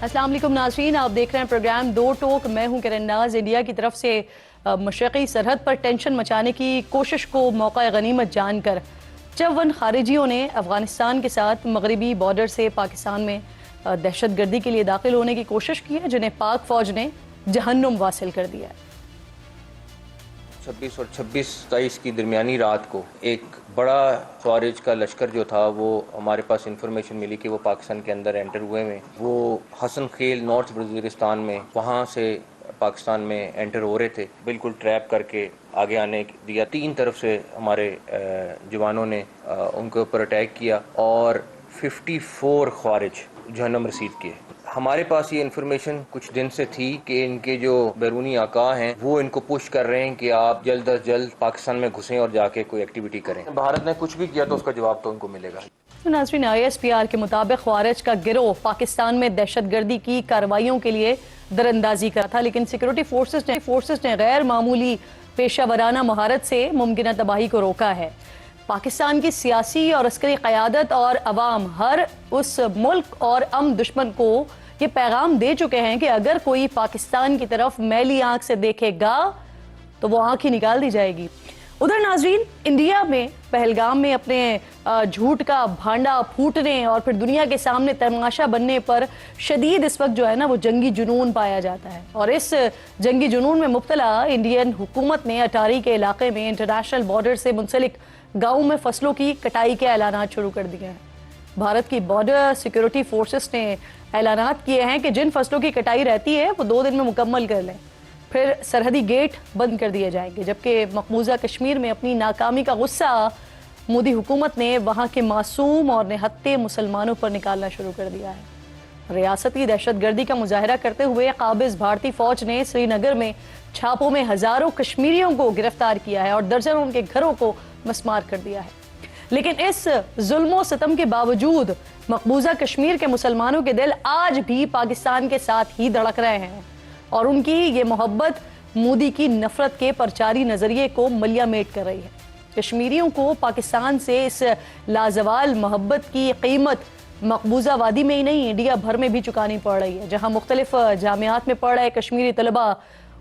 अस्सलाम वालेकुम नाज़रीन, आप देख रहे हैं प्रोग्राम दो टोक। मैं हूं किरण नाज। इंडिया की तरफ से मशरक़ी सरहद पर टेंशन मचाने की कोशिश को मौका गनीमत जानकर 54 खारिजियों ने अफगानिस्तान के साथ मगरबी बॉर्डर से पाकिस्तान में दहशत गर्दी के लिए दाखिल होने की कोशिश की है, जिन्हें पाक फौज ने जहन्नुम वासिल कर दिया है। 26 और 26-27 की दरमियानी रात को एक बड़ा ख्वारिज का लश्कर जो था, वो हमारे पास इंफॉर्मेशन मिली कि वो पाकिस्तान के अंदर एंटर हुए में, वो हसन खेल नॉर्थ वज़ीरिस्तान में वहाँ से पाकिस्तान में एंटर हो रहे थे। बिल्कुल ट्रैप करके आगे आने दिया। 3 तरफ से हमारे जवानों ने उनके ऊपर अटैक किया और 54 ख्वारिज जहन्नम रसीद किए। हमारे पास ये इन्फॉर्मेशन कुछ दिन से थी कि इनके जो बैरूनी आका हैं वो इनको पुश कर रहे हैं कि आप जल्द अज जल्द पाकिस्तान में घुसें और जाके कोई एक्टिविटी करें। भारत ने कुछ भी किया तो उसका जवाब तो उनको मिलेगा। नाज़रीन, ISPR के मुताबिक ख्वारिज का गिरोह पाकिस्तान में दहशत गर्दी की कार्रवाइयों के लिए दरअंदाजी करा था, लेकिन सिक्योरिटी फोर्सेस ने गैर मामूली पेशा वराना महारत से मुमकिन तबाही को रोका है। पाकिस्तान की सियासी और अस्करी क़यादत और अवाम हर उस मुल्क और अमन दुश्मन को ये पैगाम दे चुके हैं कि अगर कोई पाकिस्तान की तरफ मैली आंख से देखेगा तो वो आंख ही निकाल दी जाएगी। उधर नाजरीन, इंडिया में पहलगाम में अपने झूठ का भांडा फूटने और फिर दुनिया के सामने तमाशा बनने पर शदीद इस वक्त जो है ना वो जंगी जुनून पाया जाता है। और इस जंगी जुनून में मुब्तला इंडियन हुकूमत ने अटारी के इलाके में इंटरनेशनल बॉर्डर से मुंसलिक गाँव में फसलों की कटाई के ऐलानात शुरू कर दिए हैं। भारत की बॉर्डर सिक्योरिटी फोर्सेस ने ऐलानात किए हैं कि जिन फसलों की कटाई रहती है वो 2 दिन में मुकम्मल कर लें, फिर सरहदी गेट बंद कर दिए जाएंगे। जबकि मकबूजा कश्मीर में अपनी नाकामी का गुस्सा मोदी हुकूमत ने वहाँ के मासूम और निहत्ते मुसलमानों पर निकालना शुरू कर दिया है। रियासती दहशत गर्दी का मुजाहरा करते हुए काबिज भारतीय फौज ने श्रीनगर में छापों में हजारों कश्मीरियों को गिरफ्तार किया है और दर्जनों उनके घरों को मस्मार कर दिया है। लेकिन इस जुल्म सितम के बावजूद मकबूजा कश्मीर के मुसलमानों के दिल आज भी पाकिस्तान के साथ ही धड़क रहे हैं और उनकी ये मोहब्बत मोदी की नफरत के परचारी नजरिए को मलियामेट कर रही है। कश्मीरियों को पाकिस्तान से इस लाजवाल मोहब्बत की कीमत मकबूजा वादी में ही नहीं, इंडिया भर में भी चुकानी पड़ रही है। जहां मुख्तलिफ जामियात में पढ़ रहे कश्मीरी तलबा,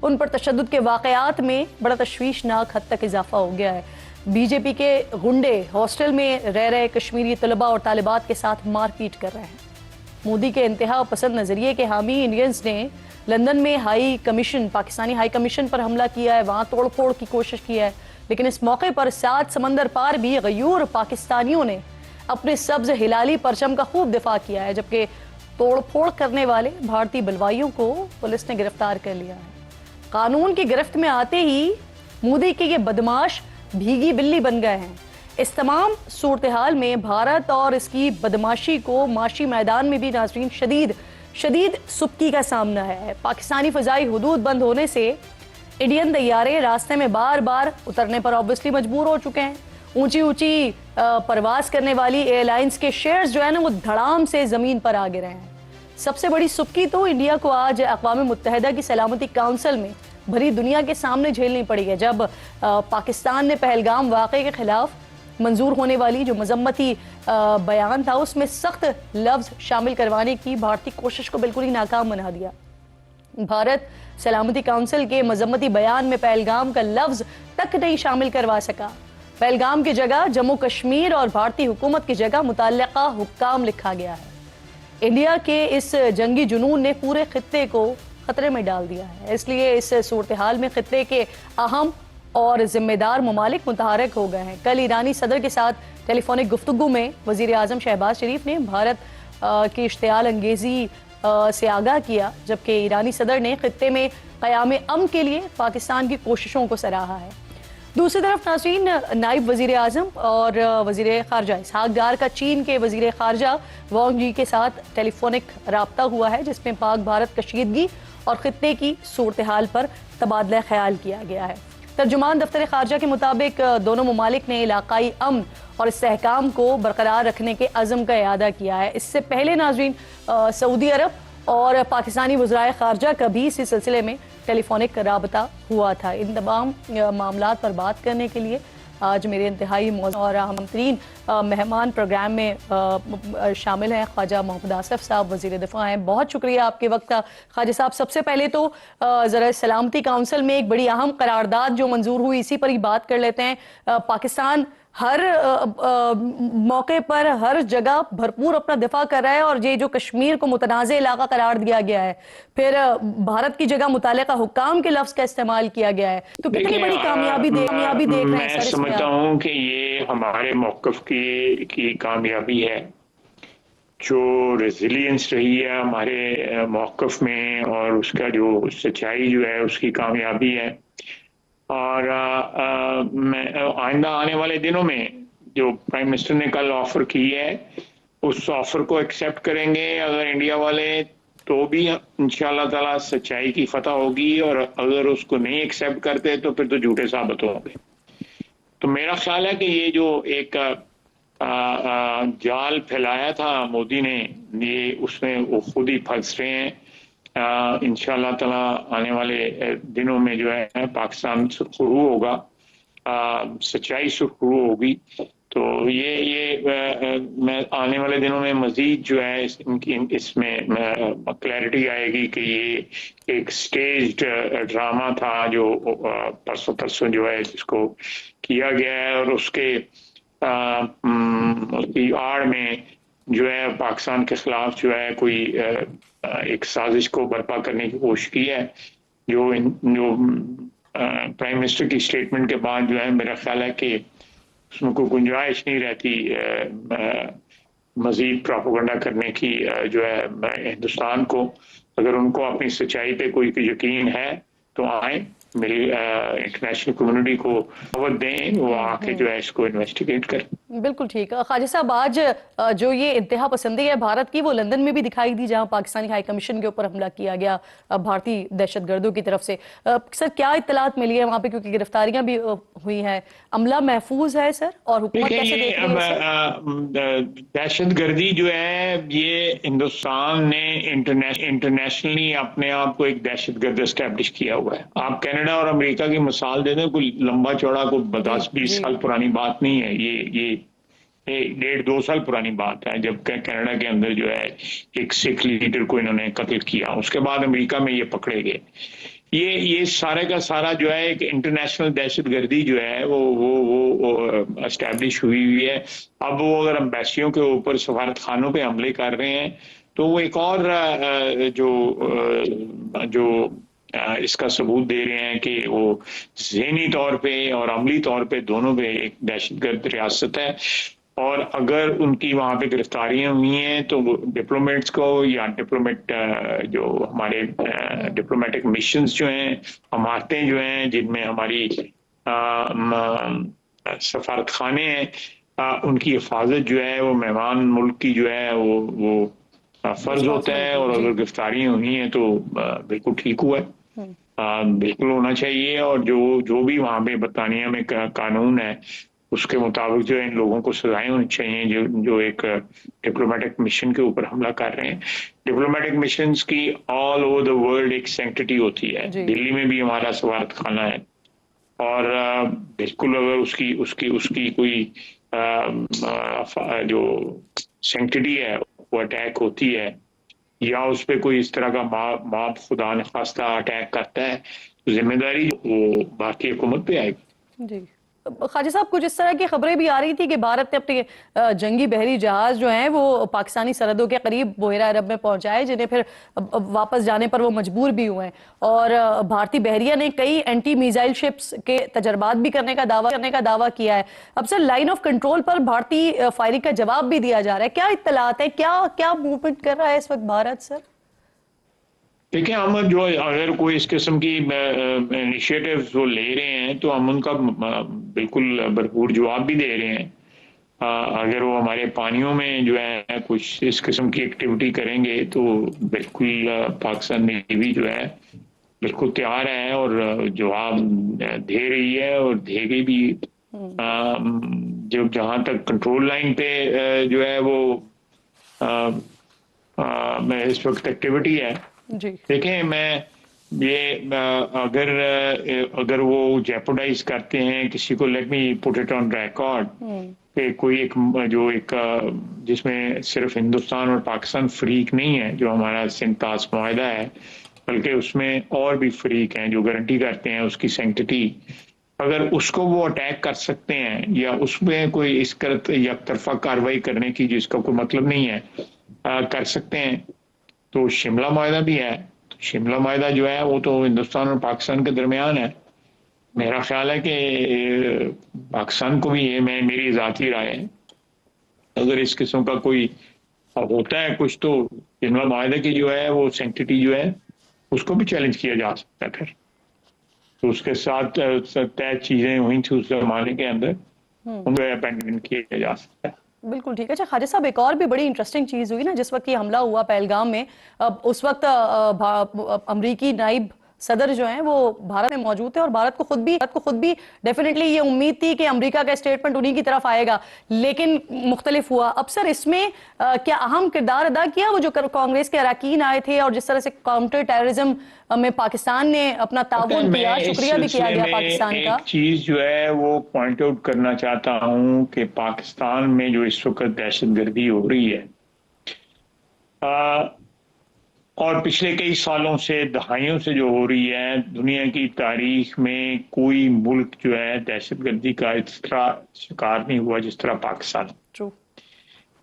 उन पर तशद्दुद के वाक़यात में बड़ा तशवीशनाक हद तक इजाफा हो गया है। बीजेपी के गुंडे हॉस्टल में रह रहे कश्मीरी तलबा और तालिबात के साथ मारपीट कर रहे हैं। मोदी के इंतहा पसंद नजरिए के हामी इंडियंस ने लंदन में पाकिस्तानी हाई कमीशन पर हमला किया है, वहां तोड़ फोड़ की कोशिश की है। लेकिन इस मौके पर 7 समंदर पार भी गयूर पाकिस्तानियों ने अपने सब्ज हिलाली परचम का खूब दिफा किया है, जबकि तोड़ फोड़ करने वाले भारतीय बलवाइयों को पुलिस ने गिरफ्तार कर लिया है। कानून की गिरफ्त में आते ही मोदी के ये बदमाश भीगी बिल्ली बन गए हैं। इस तमाम सूरत हाल में भारत और इसकी बदमाशी को माशी मैदान में भी नाज़रीन शदीद सुबकी का सामना है। पाकिस्तानी फ़ज़ाई हुदूद बंद होने से इंडियन तैयारे रास्ते में बार बार उतरने पर ऑब्वियसली मजबूर हो चुके हैं। ऊंची परवास करने वाली एयरलाइंस के शेयर्स जो है ना वो धड़ाम से ज़मीन पर आ गिरे हैं। सबसे बड़ी सुबकी तो इंडिया को आज अक़वाम मुत्तहिदा की सलामती काउंसिल में भरी दुनिया के सामने झेलनी पड़ी है, जब पाकिस्तान ने पहलगाम वाक़े के खिलाफ मंजूर होने वाली जो मजम्मती बयान था उसमें सख्त लफ्ज़ शामिल करवाने की भारतीय कोशिश को बिल्कुल ही नाकाम बना दिया। भारत सलामती काउंसिल के मजम्मती बयान में पहलगाम का लफ्ज़ तक नहीं शामिल करवा सका। पहलगाम की जगह जम्मू कश्मीर और भारतीय हुकूमत की जगह मुतल्लिका हुक्काम लिखा गया है। इंडिया के इस जंगी जुनून ने पूरे खित्ते को खतरे में डाल दिया है। इसलिए इस सूरत हाल में खित्ते के अहम और जिम्मेदार ममालिक मुतहरक हो गए हैं। कल ईरानी सदर के साथ टेलीफोनिक गुफ्तगू में वज़ीर आज़म शहबाज शरीफ ने भारत की इश्तियाल अंगेज़ी से आगाह किया, जबकि ईरानी सदर ने खित्ते में क़याम अमन के लिए पाकिस्तान की कोशिशों को सराहा है। दूसरी तरफ नाज़रीन, नायब वज़ीर आज़म और वज़ीर ख़ारजा इसहाक़ डार का चीन के वज़ीर ख़ारजा वांग जी के साथ टेलीफोनिक रब्ता हुआ है, जिसमें पाक भारत कशीदगी और खित्ते की सूरत हाल पर तबादला ख्याल किया गया है। तर्जुमान दफ्तर ख़ारजा के मुताबिक दोनों ममालिक ने इलाकाई अमन और इस्तेहकाम को बरकरार रखने के अज़म का इआदा किया है। इससे पहले नाज़रीन सऊदी अरब और पाकिस्तानी वज़राए ख़ारजा का भी इसी सिलसिले में टेलीफोनिक राबता हुआ था। इन तमाम मामलात पर बात करने के लिए آج میرے انتہائی موزوں اور اہم ترین مہمان پروگرام میں شامل ہیں خواجہ محمد آصف صاحب، وزیر دفاع ہیں. بہت شکریہ آپ کے وقت کا خواجہ صاحب. سب سے پہلے تو ذرا سلامتی کونسل میں ایک بڑی اہم قرارداد جو منظور ہوئی، اسی پر ہی بات کر لیتے ہیں. پاکستان ہر موقع پر ہر جگہ بھرپور اپنا دفاع کر رہا ہے، اور یہ جو کشمیر کو متنازع علاقہ قرار دیا گیا ہے، پھر بھارت کی جگہ متعلقہ حکام کے لفظ کا استعمال کیا گیا ہے، تو کتنی بڑی کامیابی دیکھ رہے ہیں میں سر اس میں سمجھتا آپ؟ ہوں کہ یہ ہمارے موقف کی کامیابی ہے، جو ریزیلینس رہی ہے ہمارے موقف میں، اور اس کا جو سچائی جو ہے اس کی کامیابی ہے. اور آئندہ آنے والے دنوں میں جو پرائم منسٹر نے کل آفر کی ہے، اس آفر کو ایکسیپٹ کریں گے اگر انڈیا والے، تو بھی انشاءاللہ تعالی سچائی کی فتح ہوگی، اور اگر اس کو نہیں ایکسیپٹ کرتے تو پھر تو جھوٹے ثابت ہوں گے. تو میرا خیال ہے کہ یہ جو ایک جال پھیلایا تھا مودی نے، یہ اس میں وہ خود ہی پھنس رہے ہیں. انشاءاللہ تعالی آنے والے دنوں میں جو ہے پاکستان سرخرو ہوگا، سچائی سرخرو ہوگی. تو یہ میں آنے والے دنوں میں مزید جو ہے اس میں کلیئرٹی آئے گی کہ یہ ایک سٹیجڈ ڈرامہ تھا جو پرسوں جو ہے جس کو کیا گیا ہے، اور اس کے کی آڑ میں جو ہے پاکستان کے خلاف جو ہے کوئی ایک سازش کو برپا کرنے کی کوشش کی ہے. جو پرائم منسٹر کی اسٹیٹمنٹ کے بعد جو ہے میرا خیال ہے کہ اس میں کوئی گنجائش نہیں رہتی مزید پروپیگنڈا کرنے کی جو ہے ہندوستان کو. اگر ان کو اپنی سچائی پہ کوئی یقین ہے تو آئیں، میری انٹرنیشنل کمیونٹی کو دعوت دیں، وہ آ کے جو ہے اس کو انویسٹیگیٹ کریں. بالکل ٹھیک. خواجہ صاحب، آج جو یہ انتہا پسندی ہے بھارت کی، وہ لندن میں بھی دکھائی دی، جہاں پاکستانی ہائی کمیشن کے اوپر حملہ کیا گیا بھارتی دہشت گردوں کی طرف سے. سر کیا اطلاعات ملی ہے وہاں پہ، کیونکہ گرفتاریاں بھی ہوئی ہیں؟ عملہ محفوظ ہے سر، اور حکومت کیسے دیکھ رہی ہے اسے؟ دہشت گردی جو ہے یہ ہندوستان نے انٹرنیشنلی اپنے آپ کو ایک دہشت گرد اسٹیبلش کیا ہوا ہے. آپ کینیڈا اور امریکہ کی مثال دے دیں، کوئی لمبا چوڑا کوئی 10-20 سال پرانی بات نہیں ہے. یہ 1.5-2 سال پرانی بات ہے، جب کینیڈا کے اندر جو ہے ایک سکھ لیڈر کو انہوں نے قتل کیا، اس کے بعد امریکہ میں یہ پکڑے گئے. یہ سارے کا سارا جو ہے ایک انٹرنیشنل دہشت گردی جو ہے وہ اسٹیبلش ہوئی ہے. اب وہ اگر امبیسیوں کے اوپر، سفارت خانوں پہ حملے کر رہے ہیں، تو وہ ایک اور جو اس کا ثبوت دے رہے ہیں کہ وہ ذہنی طور پہ اور عملی طور پہ دونوں پہ ایک دہشت گرد ریاست ہے. اور اگر ان کی وہاں پہ گرفتاریاں ہوئی ہیں تو ڈپلومیٹس کو، یا جو ہمارے ڈپلومیٹک مشنز جو ہیں، عمارتیں جو ہیں جن میں ہماری سفارت خانے ہیں، ان کی حفاظت جو ہے وہ مہمان ملک کی جو ہے وہ فرض ہوتا ہے. اور اگر گرفتاریاں ہوئی ہیں تو بالکل ٹھیک ہوا ہے، بالکل ہونا چاہیے. اور جو بھی وہاں پہ برطانیہ میں قانون ہے اس کے مطابق جو ان لوگوں کو سزائیں ہونی چاہیے جو ایک ڈپلومیٹک مشن کے اوپر حملہ کر رہے ہیں. ڈپلومیٹک مشنز کی آل اوور دا ورلڈ ایک سینکٹیٹی ہوتی ہے. دلی میں بھی ہمارا سفارت خانہ ہے، اور بالکل اگر اس کی کوئی جو سینکٹیٹی ہے وہ اٹیک ہوتی ہے، یا اس پہ کوئی اس طرح کا موب خدا نخواستہ اٹیک کرتا ہے، تو ذمہ داری وہ بھارتی حکومت پہ آئے گی. جی خواجہ صاحب، کچھ اس طرح کی خبریں بھی آ رہی تھی کہ بھارت نے اپنے جنگی بحری جہاز جو ہیں وہ پاکستانی سرحدوں کے قریب بحیرہ عرب میں پہنچائے، جنہیں پھر واپس جانے پر وہ مجبور بھی ہوئے ہیں. اور بھارتی بحریہ نے کئی اینٹی میزائل شپس کے تجربات بھی کرنے کا دعویٰ کیا ہے. اب سر، لائن آف کنٹرول پر بھارتی فائرنگ کا جواب بھی دیا جا رہا ہے. کیا اطلاعات ہیں، کیا موومنٹ کر رہا ہے اس وقت بھارت سر؟ دیکھیں، ہم جو اگر کوئی اس قسم کی انیشیٹیوز وہ لے رہے ہیں تو ہم ان کا بالکل بھرپور جواب بھی دے رہے ہیں. اگر وہ ہمارے پانیوں میں جو ہے کچھ اس قسم کی ایکٹیویٹی کریں گے تو بالکل پاکستان نیوی جو ہے بالکل تیار ہے اور جواب دے رہی ہے اور دے گی بھی. جہاں تک کنٹرول لائن پہ جو ہے وہ اس وقت ایکٹیویٹی ہے، دیکھیں میں ये अगर वो जेपोडाइज करते हैं किसी को, let me put it on record कि कोई एक जिसमें सिर्फ हिंदुस्तान और पाकिस्तान फरीक नहीं है जो हमारा सिंतास मुआहदा है, बल्कि उसमें और भी फरीक हैं जो गारंटी करते हैं उसकी सैंक्टिटी, अगर उसको वो अटैक कर सकते हैं या उसमें कोई इस तरफा कार्रवाई करने की जिसका कोई मतलब नहीं है कर सकते हैं, तो शिमला मुआहदा भी है। तो शिमला मुआहदा जो है वो तो हिंदुस्तान और पाकिस्तान के दरमियान है। मेरा ख्याल है कि पाकिस्तान को भी ये मेरी ज़ाती राय है, अगर इस किस्म का कोई होता है कुछ, तो शिमला मुआहदा की जो है वो सैंक्टिटी जो है उसको भी चैलेंज किया जा सकता है। फिर तो उसके साथ तय चीजें हुई थी उस जमाने के अंदर, उनको अबैंडन किया जा सकता है। बिल्कुल ठीक है। अच्छा ख्वाजा साहब, एक और भी बड़ी इंटरेस्टिंग चीज हुई ना जिस वक्त ये हमला हुआ पहलगाम में, उस वक्त अमरीकी नाइब सदर जो हैं वो भारत में मौजूद थे और भारत को खुद भी डेफिनेटली ये उम्मीद थी कि अमेरिका का स्टेटमेंट उन्हीं की तरफ आएगा, लेकिन मुख्तलिफ हुआ। अब सर इसमें क्या अहम किरदार अदा किया वो जो कांग्रेस के अरकान आए थे और जिस तरह से काउंटर टेररिज्म में पाकिस्तान ने अपना ताउन किया, शुक्रिया भी किया गया पाकिस्तान का। एक चीज जो है वो पॉइंट आउट करना चाहता हूँ कि पाकिस्तान में जो इस वक्त दहशतगर्दी हो रही है और पिछले कई सालों से, दहाइयों से जो हो रही है, दुनिया की तारीख में कोई मुल्क जो है दहशतगर्दी का इस तरह शिकार नहीं हुआ जिस तरह पाकिस्तान।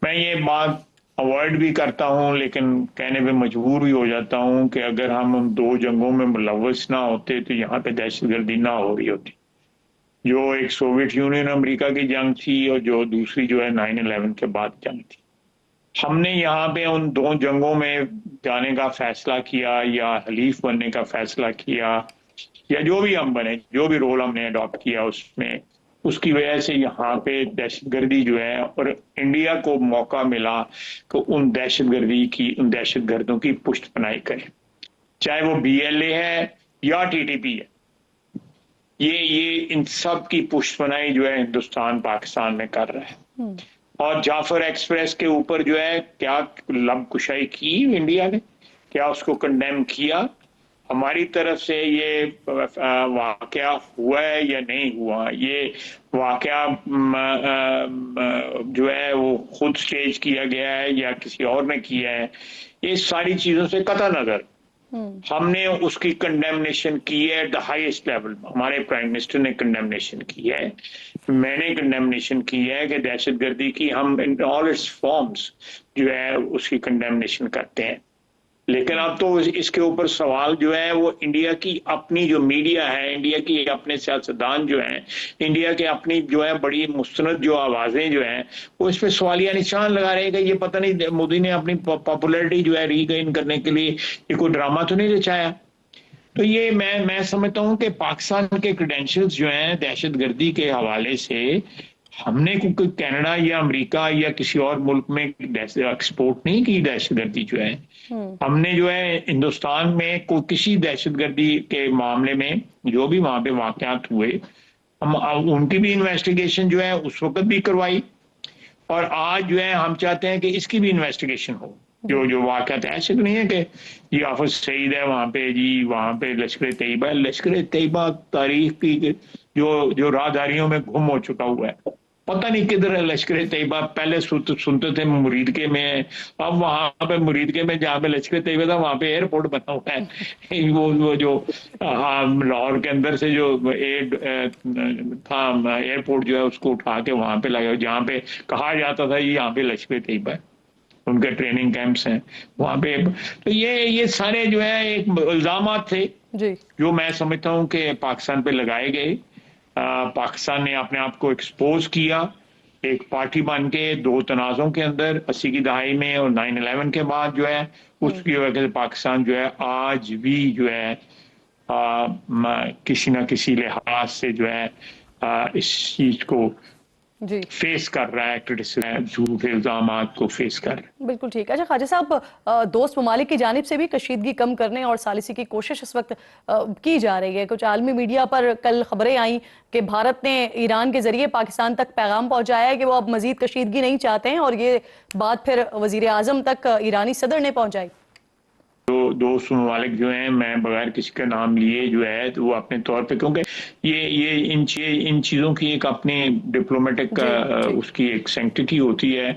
मैं ये बात अवॉइड भी करता हूँ लेकिन कहने पे मजबूर भी हो जाता हूँ कि अगर हम उन दो जंगों में मुलव्वस ना होते तो यहाँ पे दहशतगर्दी ना हो रही होती। जो एक सोवियत यूनियन अमेरिका की जंग थी और जो दूसरी जो है 9/11 के बाद जंग थी, हमने यहाँ पे उन दो जंगों में जाने का फैसला किया या हलीफ बनने का फैसला किया या जो भी हम बने, जो भी रोल हमने अडॉप्ट किया उसमें, उसकी वजह से यहाँ पे दहशतगर्दी जो है, और इंडिया को मौका मिला कि उन दहशतगर्दों की पुष्टपनाही करे, चाहे वो BLA है या TTP है। ये इन सब की पुष्टपनाही जो है हिंदुस्तान पाकिस्तान में कर रहा है। और जाफर एक्सप्रेस के ऊपर जो है क्या लबकुशाई की इंडिया ने, क्या उसको कंडेम किया? हमारी तरफ से ये वाकया हुआ है या नहीं हुआ, ये वाकया जो है वो खुद स्टेज किया गया है या किसी और ने किया है, ये सारी चीजों से कतई नजर हमने उसकी कंडेमनेशन की है एट द हाईएस्ट लेवल। हमारे प्राइम मिनिस्टर ने कंडेमनेशन की है, मैंने कंडेमनेशन की है कि दहशतगर्दी की हम इन ऑल इट्स फॉर्म्स जो है उसकी कंडेमनेशन करते हैं। लेकिन अब तो इसके ऊपर सवाल जो है वो इंडिया की अपनी जो मीडिया है, इंडिया की अपने सियासतदान जो हैं, इंडिया के अपनी जो है बड़ी मुस्तनद जो आवाजें जो हैं वो इस पे सवालिया निशान लगा रहे हैं कि ये पता नहीं मोदी ने अपनी पॉपुलैरिटी जो है रीगेन करने के लिए ये कोई ड्रामा तो नहीं रचाया। तो ये मैं समझता हूँ कि पाकिस्तान के क्रेडेंशियल्स जो हैं दहशतगर्दी के हवाले से, हमने कोई कनाडा या अमेरिका या किसी और मुल्क में एक्सपोर्ट नहीं की दहशतगर्दी जो है। हमने जो है हिंदुस्तान में कोई किसी दहशतगर्दी के मामले में जो भी वहां पे वाकयात हुए, हम उनकी भी इन्वेस्टिगेशन जो है उस वक्त भी करवाई, और आज जो है हम चाहते हैं कि इसकी भी इन्वेस्टिगेशन हो। जो वाकयात, ऐसे तो नहीं है कि ये हाफिज सईद है वहां पे जी, वहां पे लश्कर तैयबा तारीख की जो राहदारियों में गुम हो चुका हुआ है, पता नहीं किधर है लश्कर तैयबा। पहले सुनते थे मुरीदके में, अब वहां पे मुरीदके में जहाँ पे लश्कर तैयबा था वहां पे एयरपोर्ट बना हुआ है। वो जो लाहौर के अंदर से जो था एयरपोर्ट जो है उसको उठा के वहां पे लगा, जहाँ पे कहा जाता था यहाँ पे लश्कर तैयबा है, उनके ट्रेनिंग कैंप्स हैं वहां पे। तो ये सारे जो है एक इल्जामात थे जो मैं समझता हूँ कि पाकिस्तान पे लगाए गए। पाकिस्तान ने अपने आप को एक्सपोज किया एक पार्टी बन के दो तनाज़ों के अंदर 80 की दहाई में और 9/11 के बाद जो है, उसकी वजह से पाकिस्तान जो है आज भी जो है किसी ना किसी लिहाज से जो है इस चीज को फेस कर रहा है, क्रिटिसिज्म, झूठे इल्जामात को फेस कर रहा है। बिल्कुल ठीक है। अच्छा ख्वाजा साहब, दोस्त ममालिक की जानिब से भी कशीदगी कम करने और सालिसी की कोशिश इस वक्त की जा रही है। कुछ आलमी मीडिया पर कल खबरें आई कि भारत ने ईरान के जरिए पाकिस्तान तक पैगाम पहुंचाया है कि वो अब मजीद कशीदगी नहीं चाहते हैं, और ये बात फिर वजीर आजम तक ईरानी सदर ने पहुंचाई। دوست ممالک جو ہیں میں بغیر کسی کا نام لیے جو ہے تو وہ اپنے طور پہ کیونکہ یہ ان چیزوں کی ایک اپنی ڈپلومیٹک اس کی ایک سینکٹیٹی ہوتی ہے.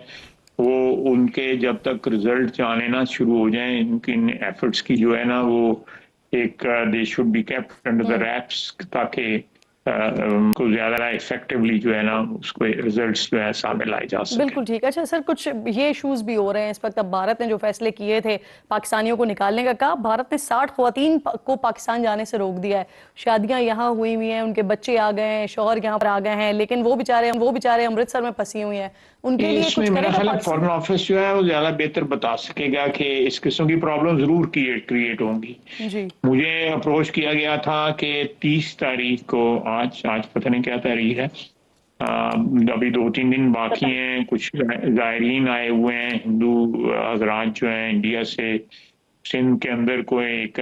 وہ ان کے جب تک رزلٹ آنے نہ شروع ہو جائیں ان کی ایفرٹس کی جو ہے نا وہ ایک they should be kept under the wraps تاکہ کو زیادہ افیکٹولی جو ہے نا اس کو ریزلٹس جو ہے سامنے لائے جا سکیں. بالکل ٹھیک ہے. اچھا سر کچھ یہ ایشوز بھی ہو رہے ہیں اس وقت. اب بھارت نے جو فیصلے کیے تھے پاکستانیوں کو نکالنے کا کہا, بھارت نے 60 خواتین کو پاکستان جانے سے روک دیا ہے. شادیاں یہاں ہوئی ہوئی ہیں, ان کے بچے آ گئے ہیں, شوہر یہاں پر آ گئے ہیں, لیکن وہ بیچارے امرتسر میں پھنسی ہوئی ہیں. ان کے لیے اس میں کچھ میرا کرے خیال گا ہے فارن آفس جو ہے وہ زیادہ بہتر بتا سکے گا کہ اس قسم کی پرابلم ضرور کریٹ ہوں گی. جی مجھے اپروچ کیا گیا تھا کہ 30 تاریخ کو آج پتہ نہیں کیا تاریخ ہے, ابھی 2-3 دن باقی ہیں. کچھ زائرین آئے ہوئے ہیں ہندو حضرات جو ہیں انڈیا سے سندھ کے اندر کوئی ایک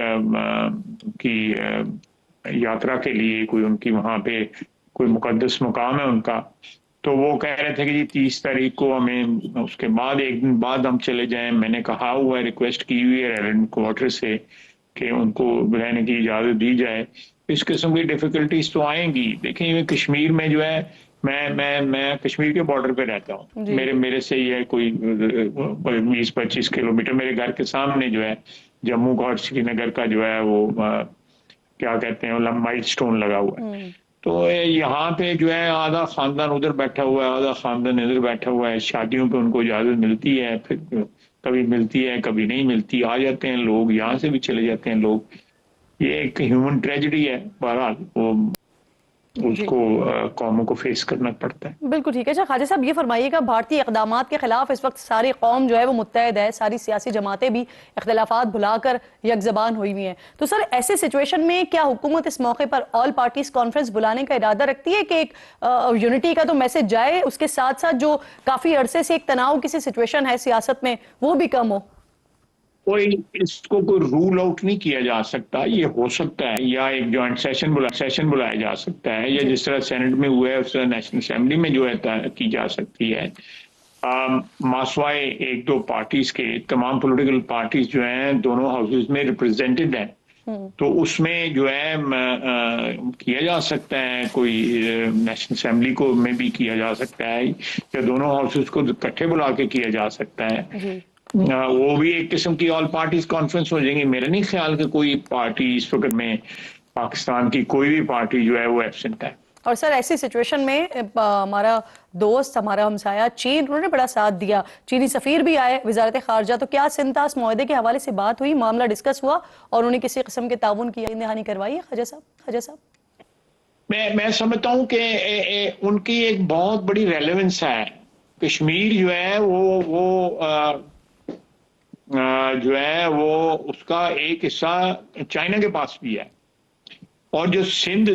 کی یاترا کے لیے, کوئی ان کی وہاں پہ کوئی مقدس مقام ہے ان کا. تو وہ کہہ رہے تھے کہ جی 30 تاریخ کو ہمیں اس کے بعد ایک دن بعد ہم چلے جائیں. میں نے کہا ہوا ہے, ریکویسٹ کی ہوئی ہے ریلوینٹ کوارٹر سے کہ ان کو رہنے کی اجازت دی جائے. اس قسم کی ڈیفیکلٹیز تو آئیں گی. دیکھیں یہ کشمیر میں جو ہے میں کشمیر کے بارڈر پہ رہتا ہوں. میرے سے یہ کوئی 20-25 کلومیٹر میرے گھر کے سامنے جو ہے جموں کا اور سری نگر کا جو ہے وہ کیا کہتے ہیں مائل سٹون لگا ہوا ہے. تو یہاں پہ جو ہے آدھا خاندان ادھر بیٹھا ہوا ہے, آدھا خاندان ادھر بیٹھا ہوا ہے. شادیوں پہ ان کو اجازت ملتی ہے, پھر کبھی ملتی ہے کبھی نہیں ملتی. آ جاتے ہیں لوگ, یہاں سے بھی چلے جاتے ہیں لوگ. یہ ایک ہیومن ٹریجڈی ہے. بہرحال وہ اس کو قوموں کو فیس کرنا پڑتا ہے. بالکل ٹھیک ہے. اچھا خواجہ صاحب یہ فرمائیے گا, بھارتی اقدامات کے خلاف اس وقت ساری قوم جو ہے وہ متحد ہے, ساری سیاسی جماعتیں بھی اختلافات بھلا کر یک زبان ہوئی ہوئی ہیں. تو سر ایسے سچویشن میں کیا حکومت اس موقع پر آل پارٹیز کانفرنس بلانے کا ارادہ رکھتی ہے کہ ایک یونٹی کا تو میسج جائے, اس کے ساتھ ساتھ جو کافی عرصے سے ایک تناؤ کی سچویشن ہے سیاست میں وہ بھی کم ہو؟ کوئی اس کو کوئی رول آؤٹ نہیں کیا جا سکتا. یہ ہو سکتا ہے یا ایک جوائنٹ سیشن بلایا جا سکتا ہے, یا جس طرح سینٹ میں ہوا ہے اس طرح نیشنل اسمبلی میں جو ہے کی جا سکتی ہے. ماسوائے 1-2 پارٹیز کے تمام پولیٹیکل پارٹیز جو ہیں دونوں ہاؤسز میں ریپرزینٹڈ ہیں, تو اس میں جو ہے کیا جا سکتا ہے, کوئی نیشنل اسمبلی کو میں بھی کیا جا سکتا ہے, یا دونوں ہاؤسز کو اکٹھے بلا کے کیا جا سکتا ہے. وہ بھی ایک قسم کی آل پارٹیز کانفرنس ہو جائیں گی. میرا نہیں خیال کہ کوئی پارٹی اس وقت میں پاکستان کی کوئی بھی پارٹی جو ہے وہ ایبسنٹ ہے. اور سر ایسی سچویشن میں ہمارا دوست, ہمارا ہمسایہ چین, انہوں نے بڑا ساتھ دیا, چینی سفیر بھی آئے وزارت خارجہ. تو کیا سنتاس معاہدے کے حوالے سے بات ہوئی, معاملہ ڈسکس ہوا اور انہیں کسی قسم کے تعاون کی یقین دہانی کروائی ہے خواجہ صاحب؟ میں سمجھتا ہوں کہ ان کی ایک بہت بڑی ریلیونس ہے. کشمیر جو ہے وہ اس کا ایک حصہ چائنا کے پاس بھی ہے, اور جو سندھ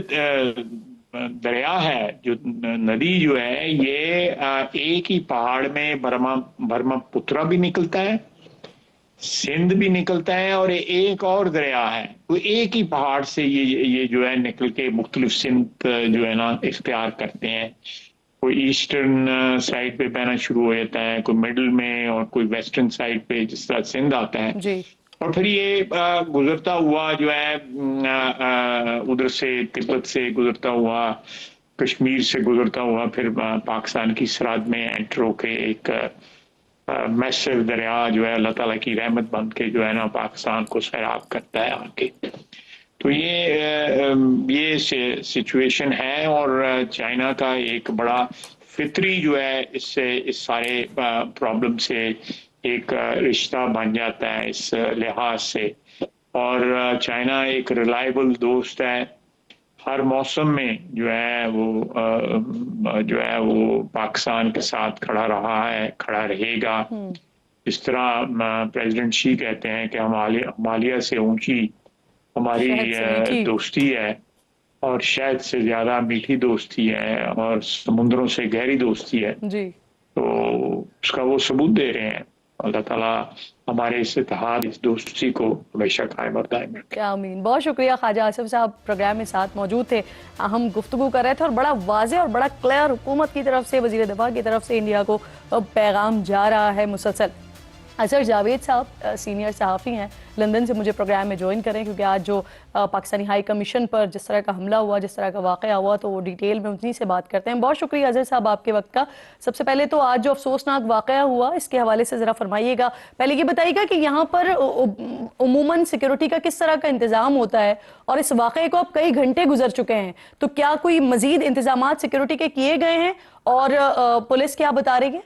دریا ہے, جو ندی جو ہے, یہ ایک ہی پہاڑ میں برہما پترا بھی نکلتا ہے, سندھ بھی نکلتا ہے, اور ایک اور دریا ہے وہ ایک ہی پہاڑ سے یہ جو ہے نکل کے مختلف سمت جو ہے نا اختیار کرتے ہیں. کوئی ایسٹرن سائڈ پہ بہنا شروع ہو جاتا ہے, کوئی مڈل میں, اور کوئی ویسٹرن سائڈ پہ جس طرح سندھ آتا ہے جی. اور پھر یہ گزرتا ہوا جو ہے ادھر سے تبت سے گزرتا ہوا, کشمیر سے گزرتا ہوا, پھر پاکستان کی سرحد میں انٹر ہو کے ایک میسر دریا جو ہے اللہ تعالیٰ کی رحمت بن کے جو ہے نا پاکستان کو سیراب کرتا ہے آگے. تو یہ سچویشن ہے, اور چائنا کا ایک بڑا فطری جو ہے اس سارے پرابلم سے ایک رشتہ بن جاتا ہے اس لحاظ سے. اور چائنا ایک ریلائبل دوست ہے, ہر موسم میں جو ہے وہ پاکستان کے ساتھ کھڑا رہا ہے, کھڑا رہے گا. اس طرح پریزیڈنٹ شی کہتے ہیں کہ ہمالیہ سے اونچی ہماری دوستی ہے, اور شاید سے زیادہ میٹھی دوستی ہے, اور سمندروں سے گہری دوستی ہے. تو اس کا وہ ثبوت دے رہے ہیں. اللہ تعالیٰ ہمارے اس اتحاد, اس دوستی کو ہمیشہ قائم اور دائم رکھے. آمین. بہت شکریہ خواجہ آصف صاحب, پروگرام میں ساتھ موجود تھے, ہم گفتگو کر رہے تھے, اور بڑا واضح اور بڑا کلیئر حکومت کی طرف سے, وزیر دفاع کی طرف سے انڈیا کو پیغام جا رہا ہے مسلسل. अजहर जावेद साहब सीनियर सहाफ़ी हैं, लंदन से मुझे प्रोग्राम में ज्वाइन करें, क्योंकि आज जो पाकिस्तानी हाई कमीशन पर जिस तरह का हमला हुआ, जिस तरह का वाक़या हुआ, तो वो डिटेल में उन्हीं से बात करते हैं। बहुत शुक्रिया अजहर साहब आपके वक्त का। सबसे पहले तो आज जो अफसोसनाक वाक़या हुआ इसके हवाले से ज़रा फरमाइएगा। पहले ये बताइएगा कि यहाँ पर उमूमन सिक्योरिटी का किस तरह का इंतज़ाम होता है, और इस वाक़े को अब कई घंटे गुजर चुके हैं, तो क्या कोई मज़ीद इंतज़ामात सिक्योरिटी के किए गए हैं, और पुलिस क्या बता रही है?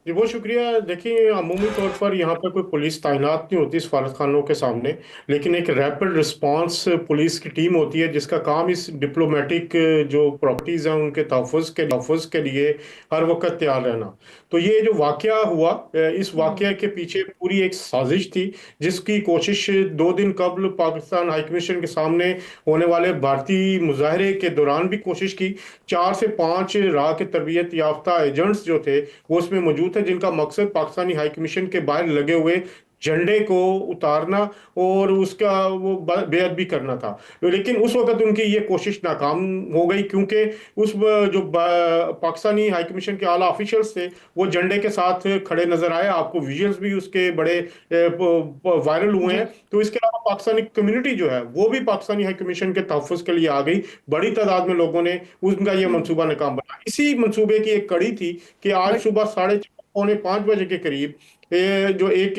जी बहुत शुक्रिया। देखिए, अमूमी तौर पर यहाँ पर कोई पुलिस तैनात नहीं होती सफारतखानों के सामने, लेकिन एक रैपिड रिस्पांस पुलिस की टीम होती है जिसका काम इस डिप्लोमेटिक जो प्रॉपर्टीज़ हैं उनके तहफ़्फ़ुज़ के लिए हर वक्त तैयार रहना। तो ये जो वाक़या हुआ, इस वाक़या के पीछे पूरी एक साजिश थी जिसकी कोशिश 2 दिन कबल पाकिस्तान हाई कमीशन के सामने होने वाले भारतीय मुजाहरे के दौरान भी कोशिश की। 4 से 5 राह के तरबियत याफ्ता एजेंट्स जो थे वो उसमें मौजूद थे, जिनका मकसद पाकिस्तानी हाई कमीशन के बाहर लगे हुए झंडे को उतारना और उसका वो बेअदबी करना था। लेकिन उस वक्त उनकी ये कोशिश नाकाम हो गई, क्योंकि उस जो पाकिस्तानी हाई कमीशन के आला ऑफिशियल्स थे वो झंडे के साथ खड़े नजर आए। आपको विजुअल्स भी उसके बड़े वायरल हुए हैं। तो इसके अलावा पाकिस्तानी कम्युनिटी जो है वो भी पाकिस्तानी हाई कमीशन के तहफ़्फ़ुज़ के लिए आ गई। बड़ी तादाद में लोगों ने उनका ये मंसूबा नाकाम बना। इसी मंसूबे की एक कड़ी थी कि आज सुबह 4:30 पौने 5 बजे के करीब जो एक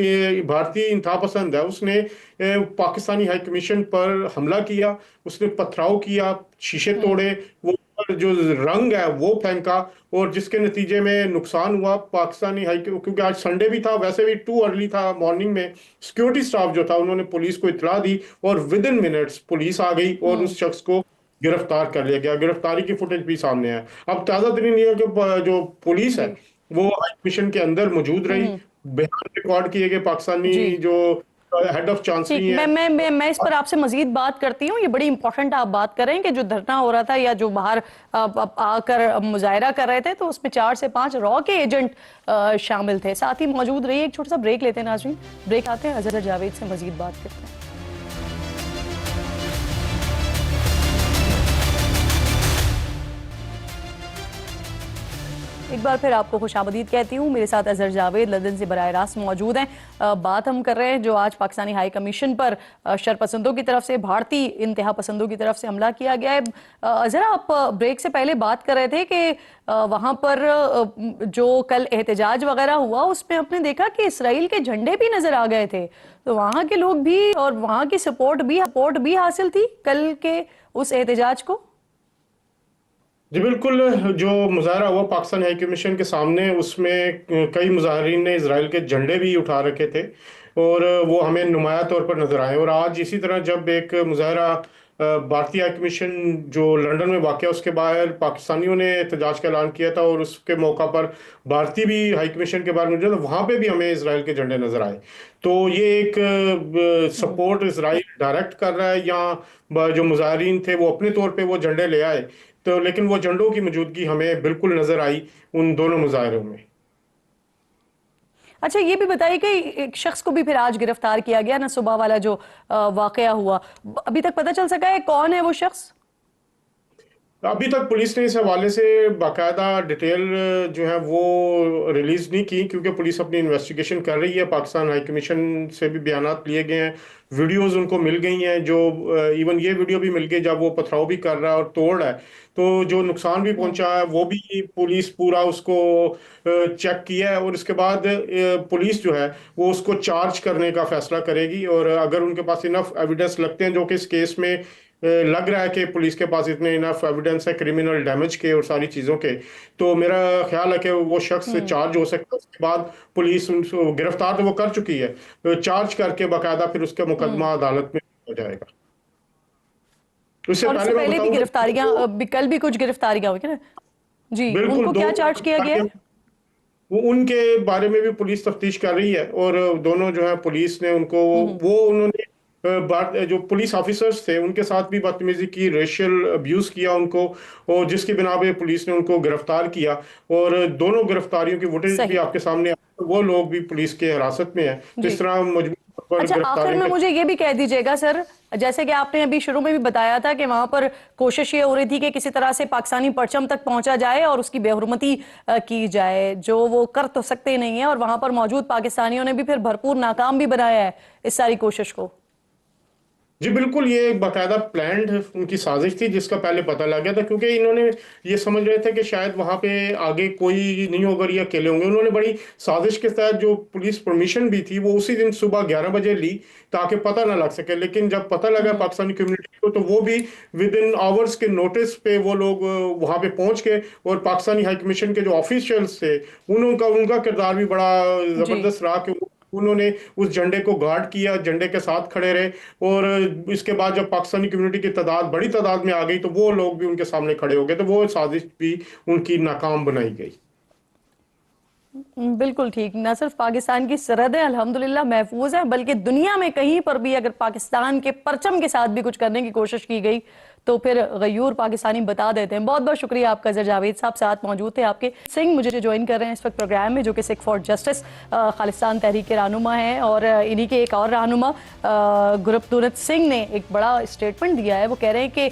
भारतीय इंतहा पसंद है उसने पाकिस्तानी हाई कमीशन पर हमला किया। उसने पथराव किया, शीशे तोड़े, वो जो रंग है वो फेंका, और जिसके नतीजे में नुकसान हुआ। पाकिस्तानी हाई, क्योंकि आज संडे भी था, वैसे भी टू अर्ली था मॉर्निंग में, सिक्योरिटी स्टाफ जो था उन्होंने पुलिस को इतला दी और विद इन मिनट्स पुलिस आ गई और उस शख्स को गिरफ्तार कर लिया गया। गिरफ्तारी की फुटेज भी सामने है। अब ताज़ा तरीन ये है कि जो पुलिस है वो हाई कमीशन के अंदर मौजूद रही। बयान रिकॉर्ड किए गए पाकिस्तानी जो हेड ऑफ चांसलरी ठीक, है। मैं इस पर आपसे मजीद बात करती हूँ। ये बड़ी इंपॉर्टेंट आप बात कर रहे हैं कि जो धरना हो रहा था या जो बाहर आकर मुजाहरा कर रहे थे, तो उसमें 4 से 5 रॉ के एजेंट शामिल थे। साथ ही मौजूद रही। एक छोटा सा ब्रेक लेते हैं नाज़रीन, ब्रेक आते हैं, अजहर जावेद से मजीद बात करते हैं। एक बार फिर आपको खुशामदीद कहती हूँ। मेरे साथ अजहर जावेद लंदन से बराह रास्त मौजूद हैं। बात हम कर रहे हैं जो आज पाकिस्तानी हाई कमीशन पर शरपसंदों की तरफ से, भारतीय इंतहा पसंदों की तरफ से हमला किया गया है। अजहर, आप ब्रेक से पहले बात कर रहे थे कि वहाँ पर जो कल एहतजाज वगैरह हुआ उसमें आपने देखा कि इसराइल के झंडे भी नजर आ गए थे, तो वहाँ के लोग भी और वहाँ की सपोर्ट भी हासिल थी कल के उस एहतजाज को। जी बिल्कुल। जो मुजाहरा हुआ पाकिस्तान हाई कमीशन के सामने, उसमें कई मुजाहरीन ने इजराइल के झंडे भी उठा रखे थे और वो हमें नुमाया तौर पर नजर आए। और आज इसी तरह जब एक मुजाहरा भारतीय हाई कमीशन जो लंदन में वाक़ है उसके बाहर पाकिस्तानियों ने एहतजाज का ऐलान किया था और उसके मौका पर भारतीय भी हाई कमीशन के बाहर मौजूद, वहाँ पे भी हमें इजराइल के झंडे नजर आए। तो ये एक सपोर्ट इजराइल डायरेक्ट कर रहा है, या जो मुजाहरीन थे वो अपने तौर पे वो झंडे ले आए। तो लेकिन वो झंडों की मौजूदगी हमें बिल्कुल नजर आई उन दोनों मुजाहरों में। अच्छा, ये भी बताइए कि एक शख्स को भी फिर आज गिरफ्तार किया गया ना, सुबह वाला जो वाकया हुआ, अभी तक पता चल सका है कौन है वो शख्स? अभी तक पुलिस ने इस हवाले से बाकायदा डिटेल जो है वो रिलीज नहीं की, क्योंकि पुलिस अपनी इन्वेस्टिगेशन कर रही है। पाकिस्तान हाई कमीशन से भी बयानात लिए गए हैं, वीडियोस उनको मिल गई हैं, जो इवन ये वीडियो भी मिल गई जब वो पथराव भी कर रहा है और तोड़ है। तो जो नुकसान भी पहुंचा है वो भी पुलिस पूरा उसको चेक किया है, और इसके बाद पुलिस जो है वो उसको चार्ज करने का फैसला करेगी। और अगर उनके पास इनफ एविडेंस लगते हैं, जो कि इस केस में लग रहा है कि पुलिस के पास इतने इनफ एविडेंस है क्रिमिनल डैमेज के और सारी चीज़ों के, तो मेरा ख्याल है कि वो शख्स चार्ज हो सकता है। उसके बाद पुलिस उनको गिरफ्तार तो वो कर चुकी है, तो चार्ज करके बाकायदा फिर उसका मुकदमा अदालत में हो जाएगा। उससे और इससे पहले भी गिरफ्तारियां, कल भी कुछ गिरफ्तारियां हुई ना जी, उनको क्या चार्ज किया गया है? वो उनके बारे में भी पुलिस तफ्तीश कर रही है, और दोनों जो है पुलिस ने उनको वो उन्होंने जो पुलिस ऑफिसर्स थे उनके साथ भी बदतमीजी की, रेशियल अब्यूज किया उनको, और जिसकी बिना पे पुलिस ने उनको गिरफ्तार किया। और दोनों गिरफ्तारियों की फुटेज भी आपके सामने, वो लोग भी पुलिस के हिरासत में है। तो इस तरह मजबूर पर अच्छा, आखिर में मुझे ये भी कह दीजिएगा सर जैसे कि आपने अभी शुरू में भी बताया था कि वहां पर कोशिश ये हो रही थी कि किसी तरह से पाकिस्तानी परचम तक पहुंचा जाए और उसकी बेहुरमती की जाए, जो वो कर तो सकते नहीं है, और वहां पर मौजूद पाकिस्तानियों ने भी फिर भरपूर नाकाम भी बनाया है इस सारी कोशिश को। जी बिल्कुल, ये एक बाकायदा प्लान्ड उनकी साजिश थी जिसका पहले पता लग गया था, क्योंकि इन्होंने ये समझ रहे थे कि शायद वहां पे आगे कोई नहीं होगा, ये अकेले होंगे। उन्होंने बड़ी साजिश के तहत जो पुलिस परमिशन भी थी वो उसी दिन सुबह 11 बजे ली ताकि पता ना लग सके। लेकिन जब पता लगा पाकिस्तानी कम्युनिटी को तो वो भी विद इन आवर्स के नोटिस पे वो लोग वहां पे पहुंच गए, और पाकिस्तानी हाई कमीशन के जो ऑफिशियल्स थे उनका उनका किरदार भी बड़ा जी। जबरदस्त रहा कि उन्होंने उस झंडे को गार्ड किया, झंडे के साथ खड़े रहे। और इसके बाद जब पाकिस्तानी कम्युनिटी की तादाद बड़ी तादाद में आ गई तो वो लोग भी उनके सामने खड़े हो गए, तो वो साजिश भी उनकी नाकाम बनाई गई। बिल्कुल ठीक। न सिर्फ पाकिस्तान की सरहदें अल्हम्दुलिल्लाह महफूज हैं, बल्कि दुनिया में कहीं पर भी अगर पाकिस्तान के परचम के साथ भी कुछ करने की कोशिश की गई तो फिर गयूर पाकिस्तानी बता देते हैं। बहुत बहुत शुक्रिया आपका ज़र जावेद साहब, साथ मौजूद थे आपके सिंह मुझे ज्वाइन कर रहे हैं इस वक्त प्रोग्राम में, जो कि सिख फॉर जस्टिस खालिस्तान तहरीक के रहनुमा हैं। और इन्हीं के एक और रहनुमा गुरप्तूनत सिंह ने एक बड़ा स्टेटमेंट दिया है। वो कह रहे हैं कि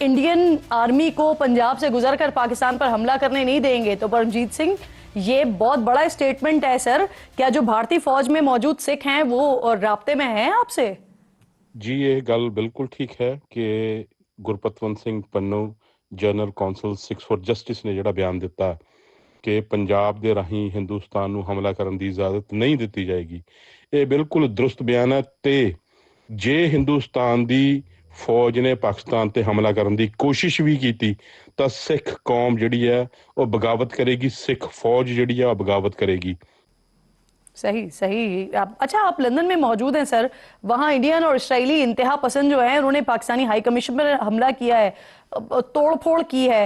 इंडियन आर्मी को पंजाब से गुजर कर पाकिस्तान पर हमला करने नहीं देंगे। तो परमजीत सिंह, ये बहुत बड़ा स्टेटमेंट है सर, क्या जो भारतीय फौज में मौजूद सिख हैं वो राब्ते में हैं आपसे? जी ये गल बिल्कुल ठीक है कि Gurpatwant Singh Pannu general council six for justice ਨੇ ਜਿਹੜਾ ਬਿਆਨ ਦਿੱਤਾ ਕਿ ਪੰਜਾਬ ਦੇ ਰਾਹੀਂ ਹਿੰਦੁਸਤਾਨ ਨੂੰ ਹਮਲਾ ਕਰਨ ਦੀ ਇਜਾਜ਼ਤ ਨਹੀਂ ਦਿੱਤੀ ਜਾਏਗੀ, ਇਹ ਬਿਲਕੁਲ ਦਰੁਸਤ ਬਿਆਨ ਹੈ। ਤੇ ਜੇ ਹਿੰਦੁਸਤਾਨ ਦੀ ਫੌਜ ਨੇ ਪਾਕਿਸਤਾਨ ਤੇ ਹਮਲਾ ਕਰਨ ਦੀ ਕੋਸ਼ਿਸ਼ ਵੀ ਕੀਤੀ ਤਾਂ ਸਿੱਖ ਕੌਮ ਜਿਹੜੀ ਹੈ ਉਹ ਬਗਾਵਤ ਕਰੇਗੀ, ਸਿੱਖ ਫੌਜ ਜਿਹੜੀ ਹੈ ਉਹ ਬਗਾਵਤ ਕਰੇਗੀ। सही सही। अच्छा, आप लंदन में मौजूद हैं सर, वहाँ इंडियन और इसराइली इंतहा पसंद जो है उन्होंने पाकिस्तानी हाई कमीशन पर हमला किया है, तोड़ फोड़ की है,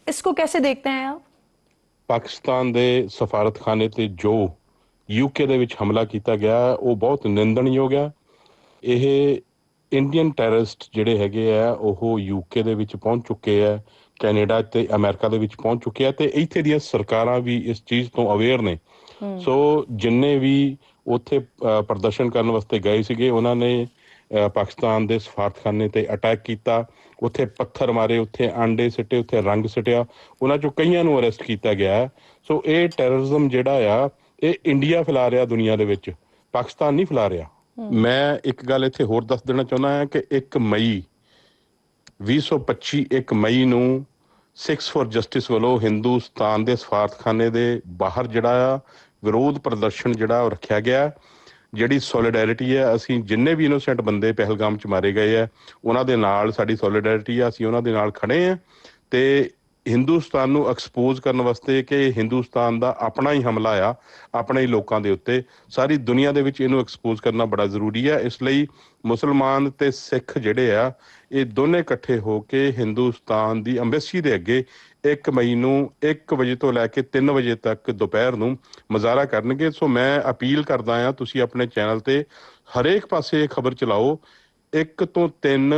इसको कैसे देखते हैं आप? ਪਾਕਿਸਤਾਨ ਦੇ ਸਫਾਰਤਖਾਨੇ ਤੇ ਜੋ ਯੂਕੇ ਦੇ ਵਿੱਚ ਹਮਲਾ ਕੀਤਾ ਗਿਆ ਉਹ ਬਹੁਤ ਨਿੰਦਣਯੋਗ ਹੈ। ਇਹ ਇੰਡੀਅਨ ਟੈਰਰਿਸਟ ਜਿਹੜੇ ਹੈਗੇ ਆ ਉਹ ਯੂਕੇ ਦੇ ਵਿੱਚ ਪਹੁੰਚ ਚੁੱਕੇ ਆ, ਕੈਨੇਡਾ ਤੇ ਅਮਰੀਕਾ ਦੇ ਵਿੱਚ ਪਹੁੰਚ ਚੁੱਕੇ ਆ, ਤੇ ਇੱਥੇ ਦੀਆਂ ਸਰਕਾਰਾਂ ਵੀ ਇਸ ਚੀਜ਼ ਤੋਂ ਅਵੇਅਰ ਨੇ। ਸੋ ਜਿੰਨੇ ਵੀ ਉੱਥੇ ਪ੍ਰਦਰਸ਼ਨ ਕਰਨ ਵਾਸਤੇ ਗਏ ਸੀਗੇ ਉਹਨਾਂ ਨੇ ਪਾਕਿਸਤਾਨ ਦੇ ਸਫਾਰਤਖਾਨੇ ਤੇ ਅਟੈਕ ਕੀਤਾ, ਉੱਥੇ ਪੱਥਰ ਮਾਰੇ, ਉੱਥੇ ਆਂਡੇ ਸਿੱਟੇ, ਉੱਥੇ ਰੰਗ ਸਿੱਟਿਆ, ਉਹਨਾਂ ਚੋਂ ਕਈਆਂ ਨੂੰ ਅਰੈਸਟ ਕੀਤਾ ਗਿਆ। ਸੋ ਇਹ ਟੈਰਰਿਜ਼ਮ ਜਿਹੜਾ ਆ ਇਹ ਇੰਡੀਆ ਫੈਲਾ ਰਿਹਾ ਦੁਨੀਆ ਦੇ ਵਿੱਚ, ਪਾਕਿਸਤਾਨ ਨਹੀਂ ਫੈਲਾ ਰਿਹਾ। ਮੈਂ ਇੱਕ ਗੱਲ ਇੱਥੇ ਹੋਰ ਦੱਸ ਦੇਣਾ ਚਾਹੁੰਦਾ ਹਾਂ ਕਿ 1 ਮਈ 2025 1 ਮਈ ਨੂੰ ਸਿਕਸ ਫॉर ਜਸਟਿਸ ਵੱਲੋਂ ਹਿੰਦੁਸਤਾਨ ਦੇ ਸਫਾਰਤਖਾਨੇ ਦੇ ਬਾਹਰ ਜਿਹੜਾ ਆ ਵਿਰੋਧ ਪ੍ਰਦਰਸ਼ਨ ਜਿਹੜਾ ਉਹ ਰੱਖਿਆ ਗਿਆ। ਜਿਹੜੀ ਸੋਲੀਡੈਰਿਟੀ ਹੈ, ਅਸੀਂ ਜਿੰਨੇ ਵੀ ਇਨੋਸੈਂਟ ਬੰਦੇ ਪਹਿਲਗਾਮ 'ਚ ਮਾਰੇ ਗਏ ਆ ਉਹਨਾਂ ਦੇ ਨਾਲ ਸਾਡੀ ਸੋਲੀਡੈਰਿਟੀ ਆ, ਅਸੀਂ ਉਹਨਾਂ ਦੇ ਨਾਲ ਖੜੇ ਆ। ਤੇ ਹਿੰਦੁਸਤਾਨ ਨੂੰ ਐਕਸਪੋਜ਼ ਕਰਨ ਵਾਸਤੇ ਕਿ ਹਿੰਦੁਸਤਾਨ ਦਾ ਆਪਣਾ ਹੀ ਹਮਲਾ ਆ ਆਪਣੇ ਹੀ ਲੋਕਾਂ ਦੇ ਉੱਤੇ, ਸਾਰੀ ਦੁਨੀਆ ਦੇ ਵਿੱਚ ਇਹਨੂੰ ਐਕਸਪੋਜ਼ ਕਰਨਾ ਬੜਾ ਜ਼ਰੂਰੀ ਹੈ। ਇਸ ਲਈ ਮੁਸਲਮਾਨ ਤੇ ਸਿੱਖ ਜਿਹੜੇ ਆ ਇਹ ਦੋਨੇ ਇਕੱਠੇ ਹੋ ਕੇ ਹਿੰਦੁਸਤਾਨ ਦੀ ਅੰਬੈਸੀ ਦੇ ਅੱਗੇ 1 ਮਈ ਨੂੰ 1 ਵਜੇ ਤੋਂ ਲੈ ਕੇ 3 ਵਜੇ ਤੱਕ ਦੁਪਹਿਰ ਨੂੰ ਮੁਜ਼ਾਹਰਾ ਕਰਨਗੇ। ਸੋ ਮੈਂ ਅਪੀਲ ਕਰਦਾ ਹਾਂ ਤੁਸੀਂ ਆਪਣੇ ਚੈਨਲ ਤੇ ਹਰੇਕ ਪਾਸੇ ਇਹ ਖਬਰ ਚਲਾਓ। 1 ਤੋਂ 3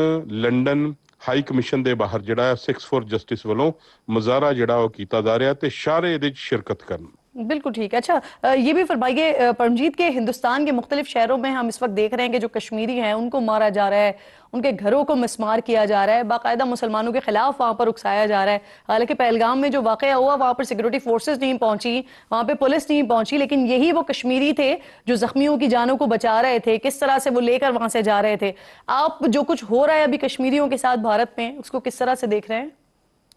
ਲੰਡਨ ਹਾਈ ਕਮਿਸ਼ਨ ਦੇ ਬਾਹਰ ਜਿਹੜਾ ਸਿਕਸ ਫॉर ਜਸਟਿਸ ਵੱਲੋਂ ਮੁਜ਼ਾਹਰਾ ਜਿਹੜਾ ਉਹ ਕੀਤਾ ਜਾ ਰਿਹਾ ਤੇ ਸਾਰੇ ਇਹਦੇ 'ਚ ਸ਼ਿਰਕਤ ਕਰਨ। बिल्कुल ठीक है। अच्छा, ये भी फरमाइए परमजीत के हिंदुस्तान के मुख्तलिफ शहरों में हम इस वक्त देख रहे हैं कि जो कश्मीरी हैं उनको मारा जा रहा है, उनके घरों को मिसमार किया जा रहा है, बाकायदा मुसलमानों के खिलाफ वहाँ पर उकसाया जा रहा है। हालांकि पहलगाम में जो वाक़या हुआ वहाँ पर सिक्योरिटी फोर्सेज नहीं पहुंची, वहाँ पे पुलिस नहीं पहुंची, लेकिन यही वो कश्मीरी थे जो जख्मियों की जानों को बचा रहे थे। किस तरह से वो लेकर वहाँ से जा रहे थे। आप जो कुछ हो रहा है अभी कश्मीरियों के साथ भारत में, उसको किस तरह से देख रहे हैं?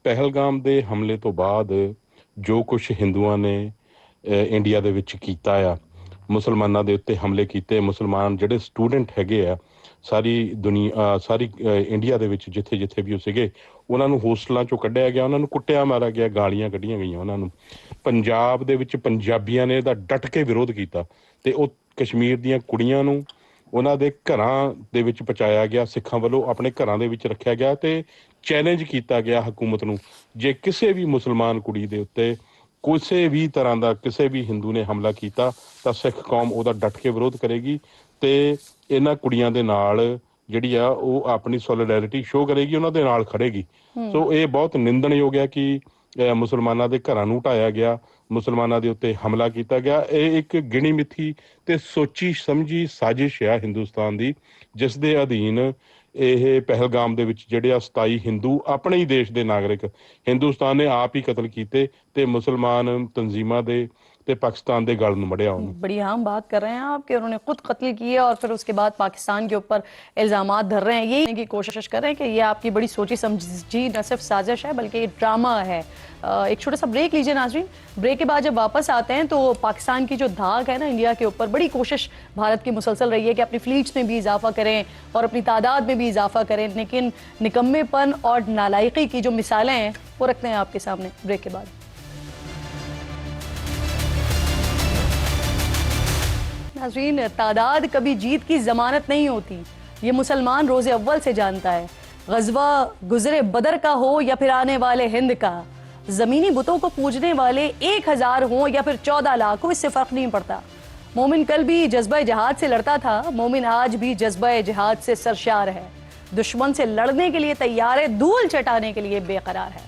ਪਹਿਲਗਾਮ ਦੇ ਹਮਲੇ ਤੋਂ ਬਾਅਦ ਜੋ ਕੁਛ ਹਿੰਦੂਆਂ ਨੇ ਇੰਡੀਆ ਦੇ ਵਿੱਚ ਕੀਤਾ ਆ, ਮੁਸਲਮਾਨਾਂ ਦੇ ਉੱਤੇ ਹਮਲੇ ਕੀਤੇ, ਮੁਸਲਮਾਨ ਜਿਹੜੇ ਸਟੂਡੈਂਟ ਹੈਗੇ ਆ ਸਾਰੀ ਦੁਨੀਆ ਸਾਰੀ ਇੰਡੀਆ ਦੇ ਵਿੱਚ ਜਿੱਥੇ ਜਿੱਥੇ ਵੀ ਉਹ ਸੀਗੇ ਉਹਨਾਂ ਨੂੰ ਹੋਸਟਲਾਂ ਚੋਂ ਕੱਢਿਆ ਗਿਆ, ਉਹਨਾਂ ਨੂੰ ਕੁੱਟਿਆ ਮਾਰਿਆ ਗਿਆ, ਗਾਲੀਆਂ ਕੱਢੀਆਂ ਗਈਆਂ ਉਹਨਾਂ ਨੂੰ। ਪੰਜਾਬ ਦੇ ਵਿੱਚ ਪੰਜਾਬੀਆਂ ਨੇ ਇਹਦਾ ਡਟ ਕੇ ਵਿਰੋਧ ਕੀਤਾ ਤੇ ਉਹ ਕਸ਼ਮੀਰ ਦੀਆਂ ਕੁੜੀਆਂ ਨੂੰ ਉਹਨਾਂ ਦੇ ਘਰਾਂ ਦੇ ਵਿੱਚ ਪਹੁੰਚਾਇਆ ਗਿਆ, ਸਿੱਖਾਂ ਵੱਲੋਂ ਆਪਣੇ ਘਰਾਂ ਦੇ ਵਿੱਚ ਰੱਖਿਆ ਗਿਆ ਤੇ ਚੈਲੰਜ ਕੀਤਾ ਗਿਆ ਹਕੂਮਤ ਨੂੰ, ਜੇ ਕਿਸੇ ਵੀ ਮੁਸਲਮਾਨ ਕੁੜੀ ਦੇ ਉੱਤੇ ਕਿਸੇ ਵੀ ਤਰ੍ਹਾਂ ਦਾ ਕਿਸੇ ਵੀ ਹਿੰਦੂ ਨੇ ਹਮਲਾ ਕੀਤਾ ਤਾਂ ਸਿੱਖ ਕੌਮ ਉਹਦਾ ਡਟ ਕੇ ਵਿਰੋਧ ਕਰੇਗੀ ਤੇ ਇਹਨਾਂ ਕੁੜੀਆਂ ਦੇ ਨਾਲ ਜਿਹੜੀ ਆ ਉਹ ਆਪਣੀ ਸੋਲੀਡੈਰਿਟੀ ਸ਼ੋਅ ਕਰੇਗੀ, ਉਹਨਾਂ ਦੇ ਨਾਲ ਖੜੇਗੀ। ਸੋ ਇਹ ਬਹੁਤ ਨਿੰਦਣਯੋਗ ਹੈ ਕਿ ਮੁਸਲਮਾਨਾਂ ਦੇ ਘਰਾਂ ਨੂੰ ਢਾਇਆ ਗਿਆ, ਮੁਸਲਮਾਨਾਂ ਦੇ ਉੱਤੇ ਹਮਲਾ ਕੀਤਾ ਗਿਆ। ਇਹ ਇੱਕ ਗਿਣੀ ਮਿੱਥੀ ਤੇ ਸੋਚੀ ਸਮਝੀ ਸਾਜ਼ਿਸ਼ ਆ ਹਿੰਦੁਸਤਾਨ ਦੀ, ਜਿਸ ਦੇ ਅਧੀਨ ਇਹ ਪਹਿਲਗਾਮ ਦੇ ਵਿੱਚ ਜਿਹੜੇ ਆ 27 ਹਿੰਦੂ ਆਪਣੇ ਹੀ ਦੇਸ਼ ਦੇ ਨਾਗਰਿਕ ਹਿੰਦੁਸਤਾਨ ਨੇ ਆਪ ਹੀ ਕਤਲ ਕੀਤੇ ਤੇ ਮੁਸਲਮਾਨ ਤੰਜ਼ੀਮਾਂ ਦੇ ਤੇ पाकिस्तान दे गल नूं मढ़िया उन्होंने। बड़ी अहम बात कर रहे हैं आप कि उन्होंने खुद कत्ल किया और फिर उसके बाद पाकिस्तान के ऊपर इल्ज़ामात धर रहे हैं। यही की कोशिश कर रहे हैं कि ये आपकी बड़ी सोची समझी न सिर्फ साजिश है बल्कि ड्रामा है। एक छोटा सा ब्रेक लीजिए नाज़रीन। ब्रेक के बाद जब वापस आते हैं तो पाकिस्तान की जो धाक है ना इंडिया के ऊपर, बड़ी कोशिश भारत की मुसलसल रही है कि अपनी फ्लीट्स में भी इजाफा करें और अपनी तादाद में भी इजाफा करें, लेकिन निकम्मेपन और नालायकी की जो मिसालें हैं वो रखते हैं आपके सामने ब्रेक के बाद। नाज़रीन, तादाद कभी जीत की जमानत नहीं होती, ये मुसलमान रोज़े अव्वल से जानता है। गज़वा गुज़रे बदर का हो या फिर आने वाले हिंद का, ज़मीनी बुतों को पूजने वाले 1000 हों या फिर 14 लाख हो, इससे फ़र्क नहीं पड़ता। मोमिन कल भी जज्बा जिहाद से लड़ता था, मोमिन आज भी जज्बा जिहाद से सरशार है। दुश्मन से लड़ने के लिए तैयार है, धूल चटाने के लिए बेकरार है।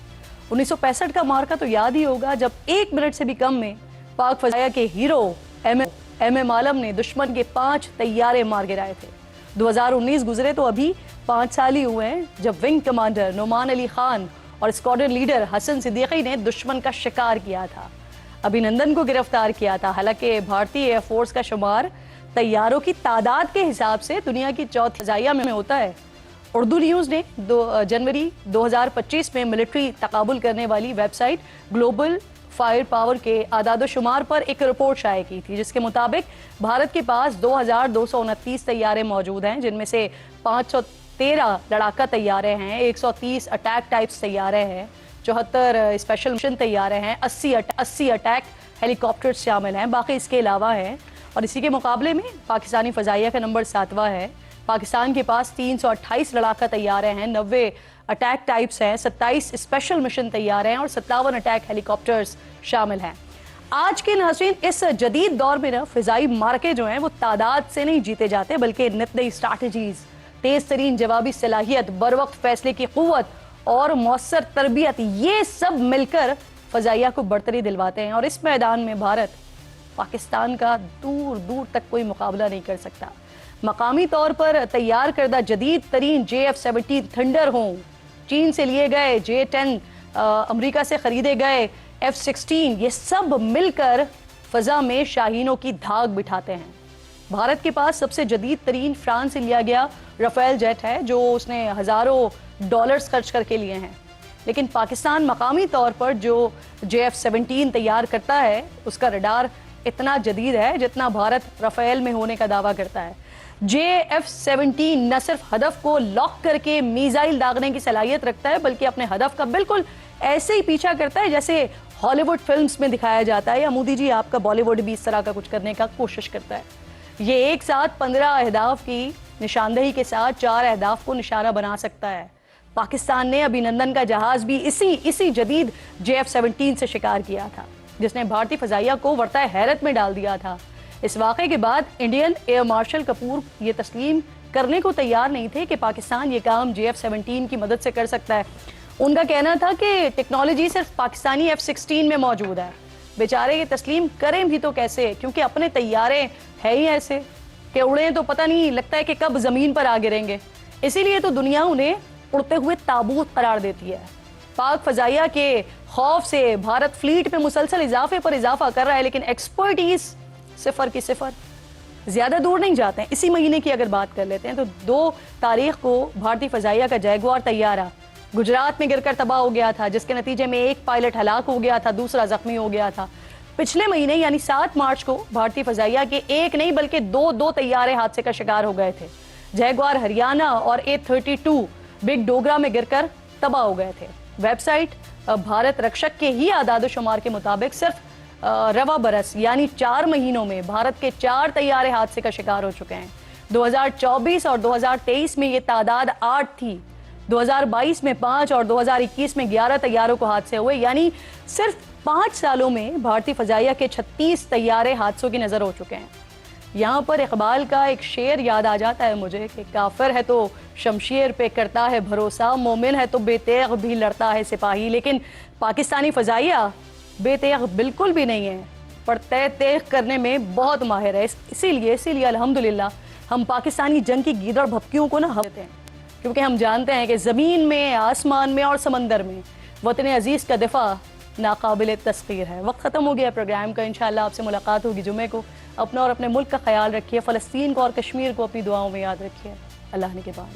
1965 का मार्का तो याद ही होगा जब 1 मिनट से भी कम में पाक फजाया के हीरो एम आलम ने दुश्मन के 5 तैयारे मार गिराए थे। 2019 गुजरे तो अभी 5 साल ही हुए हैं जब विंग कमांडर नोमान अली खान और स्क्वाड्रन लीडर हसन सिद्दीकी ने दुश्मन का शिकार किया था, अभिनंदन को गिरफ्तार किया था। हालांकि भारतीय एयरफोर्स का शुमार तैयारों की तादाद के हिसाब से दुनिया की चौथी फजाइया में होता है। उर्दू न्यूज़ ने जनवरी 2025 में मिलिट्री तकाबुल करने वाली वेबसाइट ग्लोबल फायर पावर के आदाद शुमार पर एक रिपोर्ट शाये की थी, जिसके मुताबिक भारत के पास 2229 तैयारे मौजूद हैं, जिनमें से 513 लड़ाका तैयारे हैं, 130 अटैक टाइप्स तैयारे हैं, 74 स्पेशल मिशन तैयारे हैं, 80 अटैक हेलीकॉप्टर्स शामिल हैं, बाकी इसके अलावा हैं। और इसी के मुकाबले में पाकिस्तानी फ़ज़ाइया का नंबर 7वां है। पाकिस्तान के पास 328 लड़ाका तैयारे हैं, 90 अटैक टाइप्स हैं, 27 स्पेशल मिशन तैयार हैं और 57 अटैक हेलीकॉप्टर्स शामिल हैं। आज के नाज़रीन इस जदीद दौर में ना फ़िज़ाई मार्के जो हैं वो तादाद से नहीं जीते जाते, बल्कि नित नई स्ट्रैटेजीज़, तेज़ तरीन जवाबी सलाहियत, बर वक्त फैसले की क़ुव्वत और मौसर तरबियत, ये सब मिलकर फ़ज़ाइया को बढ़तरी दिलवाते हैं। और इस मैदान में भारत पाकिस्तान का दूर दूर तक कोई मुकाबला नहीं कर सकता। मकामी तौर पर तैयार करदा जदीद तरीन JF-17 थंडर हों, चीन से लिए गए J-10, अमेरिका से खरीदे गए F-16, ये सब मिलकर फ़ज़ा में शाहीनों की धाक बिठाते हैं। भारत के पास सबसे जदीद तरीन फ्रांस से लिया गया राफेल जेट है, जो उसने हज़ारों डॉलर्स खर्च करके लिए हैं। लेकिन पाकिस्तान मकामी तौर पर जो JF-17 तैयार करता है, उसका रडार इतना जदीद है जितना भारत राफेल में होने का दावा करता है। JF-17 न सिर्फ हदफ को लॉक करके मिसाइल दागने की सलाहियत रखता है, बल्कि अपने हदफ का बिल्कुल ऐसे ही पीछा करता है जैसे हॉलीवुड फिल्म्स में दिखाया जाता है, या मोदी जी आपका बॉलीवुड भी इस तरह का कुछ करने का कोशिश करता है। ये एक साथ 15 अहदाफ की निशानदही के साथ 4 अहदाफ को निशाना बना सकता है। पाकिस्तान ने अभिनंदन का जहाज भी इसी जदीद JF-17 से शिकार किया था, जिसने भारतीय फ़ज़ाइया को वर्ताए हैरत में डाल दिया था। इस वाक़े के बाद इंडियन एयर मार्शल कपूर ये तस्लीम करने को तैयार नहीं थे कि पाकिस्तान ये काम JF-17 की मदद से कर सकता है। उनका कहना था कि टेक्नोलॉजी सिर्फ पाकिस्तानी F-16 में मौजूद है। बेचारे ये तस्लीम करें भी तो कैसे, क्योंकि अपने तैयारे है ही ऐसे कि उड़े तो पता नहीं लगता है कि कब ज़मीन पर आ गिरेंगे। इसीलिए तो दुनिया उन्हें उड़ते हुए ताबूत करार देती है। पाक फ़ज़ाइया के खौफ से भारत फ्लीट में मुसलसल इजाफे पर इजाफा कर रहा है, लेकिन एक्सपर्टीज़ सिफर की सिफर। ज़्यादा दूर नहीं जाते हैं, इसी महीने की अगर बात कर लेते हैं तो 2 तारीख को भारतीय फ़ज़ाइया का जैगुआर तैयारा गुजरात में गिरकर तबाह हो गया था, जिसके नतीजे में एक पायलट हलाक हो गया था, दूसरा जख्मी हो गया था। पिछले महीने यानी 7 मार्च को भारतीय फ़ज़ाइया के एक नहीं बल्कि 2 तैयारे हादसे का शिकार हो गए थे। जैगुआर हरियाणा और A-32 बिग डोगरा में गिरकर तबाह हो गए थे। वेबसाइट भारत रक्षक के ही आदाद शुमार के मुताबिक सिर्फ रवा बरस यानी 4 महीनों में भारत के 4 तैयारे हादसे का शिकार हो चुके हैं। 2024 और 2023 में ये तादाद 8 थी, 2022 में 5 और 2021 में 11 तैयारों को हादसे हुए, यानी सिर्फ 5 सालों में भारतीय फ़ज़ाइया के 36 तैयारे हादसों की नज़र हो चुके हैं। यहाँ पर इकबाल का एक शेर याद आ जाता है मुझे कि काफिर है तो शमशीर पे करता है भरोसा, मोमिन है तो बेतेग भी लड़ता है सिपाही। लेकिन पाकिस्तानी फ़ज़ाइया بے تیغ بالکل بھی نہیں ہے، پر تیغ کرنے میں بہت ماہر ہے. اسی لیے الحمدللہ ہم پاکستانی جنگ کی گیدڑ بھپکیوں کو نہ دیتے ہیں، کیونکہ ہم جانتے ہیں کہ زمین میں، آسمان میں اور سمندر میں وطن عزیز کا دفاع ناقابل تسخیر ہے. وقت ختم ہو گیا پروگرام کا. انشاءاللہ آپ سے ملاقات ہوگی جمعے کو. اپنا اور اپنے ملک کا خیال رکھیے. فلسطین کو اور کشمیر کو اپنی دعاؤں میں یاد رکھیے. اللہ نگہبان.